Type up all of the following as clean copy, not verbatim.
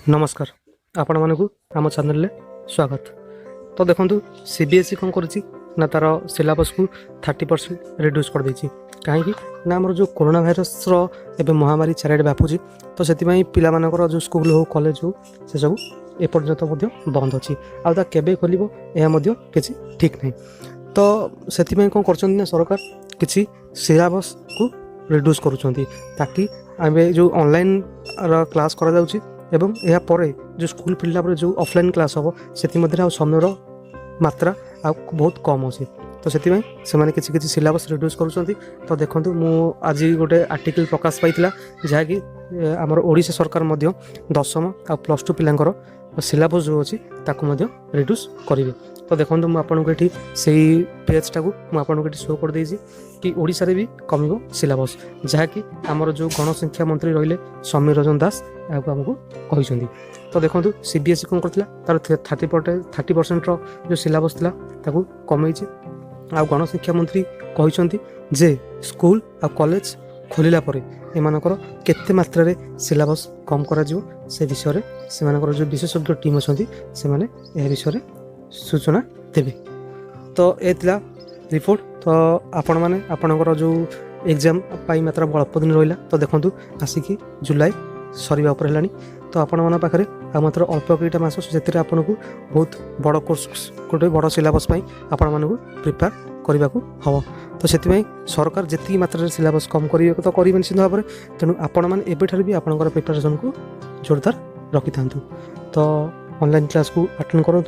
नमस्कार आपण मानकु आम चैनल स्वागत। तो देखो सीबीएसई कौन कर तार सिलेबस को 30% रिड्यूस कर देछि कहीं ना आमर जो कोरोना भाइरस महामारी चारिड़े व्यापुची तो से पिलामानकर जो स्कूल हो कॉलेज हो से सब एपर्यंत बंद अच्छी आउ केबे खोलिबो यह मध्य किसी ठीक नहीं। तो से कौन कर सरकार किसी सिलेबस को रिड्यूस करुँच ताकि आम जो ऑनलाइन क्लास करा जाउची एवं या परे जो स्कूल फिरला पर जो ऑफलाइन क्लास हम से समय मात्रा आ बहुत कम अच्छे तो से किसी सिलेबस रिड्यूस करुँच। तो देखो मु आज गोटे आर्टिकल प्रकाश पाई जहाँकि आमर ओडिशा सरकार मध्य 10वीं आ +2 पिलांकर सिलेबस जो अच्छी ताकू रिड्यूस करेंगे। तो देखो मुझे आपको ये से पेजटा को मुझे शो कर देछि कि ओडिशा रे भी कमिबो सिलेबस जहाँकि आमर जो गणशिक्षा मंत्री रहिले समीर रंजन दास आमको कहते। तो देखो सीबीएसई कौन करथिला तार 30% जो सिलेबस थिला ताकू कमेछि आ गणशिक्षा मंत्री कहते जे स्कूल आ कॉलेज खोलिला परे एमानकर केते मात्रा रे सिलेबस कम करा जिवो से विषय से जो विशेषज्ञ टीम अछंती से माने ए विषय सूचना देवे। तो ये रिपोर्ट तो आपण मैंने आपणकर जो एग्जाम पाई मात्र अल्प दिन रहा तो देखूँ आसिकी जुलाई सरीबा उपर है तो आपण मन पाखे आ मात्र अल्प कईटा मास से आपन को बहुत बड़ कोर्स गोटे बड़ सिलेबस आपण मानक प्रिपेयर करने को हम। तो से सरकार जी मात्रा सिलेबस कम कर तो करेंगे निश्चित भाव में तेणु आपण मैंने एबेठार भी आपंकर प्रिपेरेसन को जोरदार रखि था। तो ऑनलाइन क्लास को अटेंड करूँ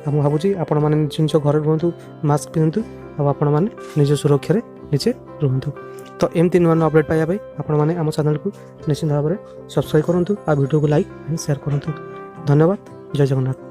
मुझे भावुँ आपण मैंने निज घर रुहतु मास्क पिंधु आपण मैंने निज सुरक्षा निजे रुहतु। तो एमती नुआ नुआ अपडेट पाइबा आपण मैंने आम चैनल को निश्चित भाव में सब्सक्राइब करूँ आ वीडियो को लाइक एंड शेयर करूँ। धन्यवाद। जय जगन्नाथ।